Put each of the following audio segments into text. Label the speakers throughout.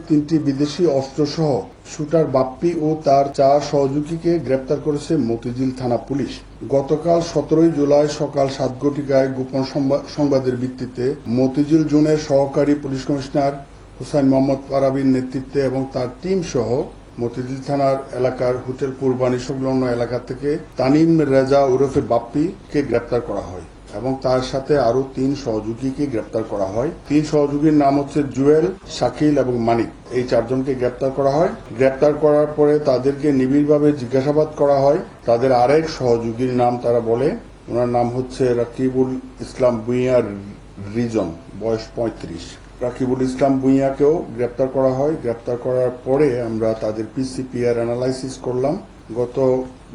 Speaker 1: তিনটি বিদেশি অস্ত্রসহ শুটার বাপ্পি ও তার 4 সহযোগীকে গ্রেপ্তার করেছে মতিঝিল থানা পুলিশ। গতকাল 17 জুলাই সকাল 7 ঘটিকায় গোপন সংবাদের ভিত্তিতে মতিঝিল জোনের সহকারী পুলিশ কমিশনার হুসাইন মোহাম্মদ পারাবীর নেতৃত্বে এবং তার টিম সহ মতিঝিল থানার এলাকার হোটেল কুরবানি সংলগ্ন এলাকা থেকে তানিম রেজা ওরফে বাপ্পিকে গ্রেপ্তার করা হয় এবং তার সাথে আরো 3 সহযোগীকে গ্রেপ্তার করা হয়। 3 সহযোগীর নাম হচ্ছে জুয়েল, শাকিল এবং মানিক। এই 4 জনকে গ্রেপ্তার করা হয়। গ্রেপ্তার করার পরে তাদেরকে নিবিড়ভাবে জিজ্ঞাসাবাদ করা হয়। তাদের আরেক সহযোগীর নাম তারা বলে, ওনার নাম হচ্ছে রাকিবুল ইসলাম ভূঁইয়া রিজন, বয়স 35। রাকিবুল ইসলাম ভূঁইয়াকেও গ্রেপ্তার করা হয়। গ্রেপ্তার করার পরে আমরা তাদের পিসিপিআর অ্যানালাইসিস করলাম। গত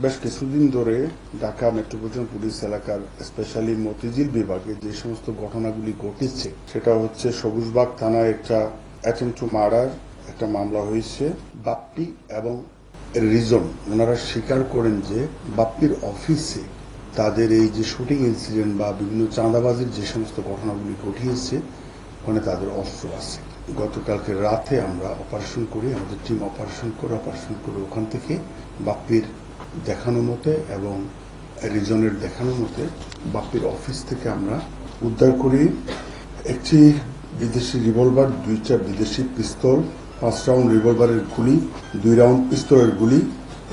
Speaker 1: বেশ কিছুদিন ধরে ঢাকা মেট্রোপলিটন পুলিশ এলাকার স্পেশালি মতিঝিল বিভাগে যে সমস্ত ঘটনাগুলি ঘটেছে সেটা হচ্ছে সবুজবাগ থানায় একটা অ্যাটেম্পট টু মার্ডার একটা মামলা হয়েছে। বাপ্পি এবং রিজন ওনারা স্বীকার করেন যে বাপ্পির অফিসে তাদের এই যে শুটিং ইনসিডেন্ট বা বিভিন্ন চাঁদাবাজির যে সমস্ত ঘটনাগুলি ঘটিয়েছে ওখানে তাদের অস্ত্র আছে। গতকালকে রাতে আমরা অপারেশন করি, আমাদের টিম অপারেশন করে ওখান থেকে বাপ্পির দেখানো মতে এবং রিজনের দেখানো মতে বাপ্পির অফিস থেকে আমরা উদ্ধার করি একটি বিদেশি রিভলভার, 2টা বিদেশি পিস্তল, 5 রাউন্ড রিভলভারের গুলি, 2 রাউন্ড পিস্তলের গুলি,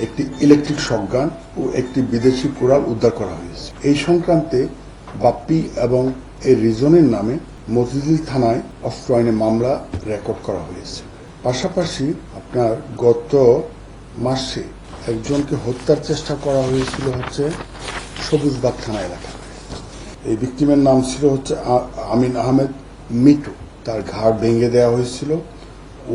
Speaker 1: একটি ইলেকট্রিক শটগান ও একটি বিদেশি কোরাল উদ্ধার করা হয়েছে। এই সংক্রান্তে বাপ্পি এবং এই রিজনের নামে মতিঝিল থানায় অস্ত্র আইনে মামলা রেকর্ড করা হয়েছে। পাশাপাশি আপনার গত মাসে একজনকে হত্যার চেষ্টা করা হয়েছিল হচ্ছে সবুজবাগ থানা এলাকায়। এই ভিকটিমের নাম ছিল হচ্ছে আমিন আহমেদ মিটু। তার ঘাড় ভেঙে দেওয়া হয়েছিল।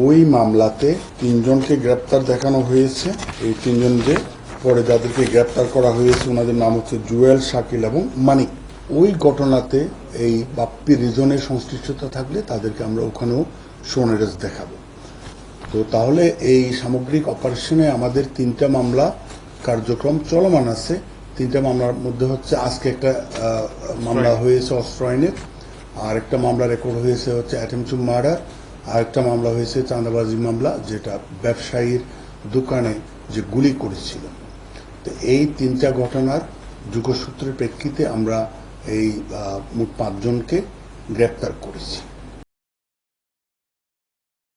Speaker 1: ওই মামলাতে 3 জনকে গ্রেপ্তার দেখানো হয়েছে। এই 3 জন যে পরে যাদেরকে গ্রেপ্তার করা হয়েছে ওনাদের নাম হচ্ছে জুয়েল, শাকিল এবং মানিক। ওই ঘটনাতে এই বাপ্পি রিজনের সংশ্লিষ্টতা থাকলে তাদেরকে আমরা ওখানেও সোনেরেস দেখাবো। তো তাহলে এই সামগ্রিক অপারেশনে আমাদের 3টা মামলা কার্যক্রম চলমান আছে। 3টা মামলার মধ্যে হচ্ছে আজকে একটা মামলা হয়েছে অস্ত্র আইনের, আর একটা মামলা রেকর্ড হয়েছে হচ্ছে অ্যাটেম্পট টু মার্ডার, আর একটা মামলা হয়েছে চাঁদাবাজি মামলা, যেটা ব্যবসায়ীর দোকানে যে গুলি করেছিল। তো এই 3টা ঘটনার যোগসূত্রের প্রেক্ষিতে আমরা এই মোট 5 জনকে গ্রেপ্তার করেছি।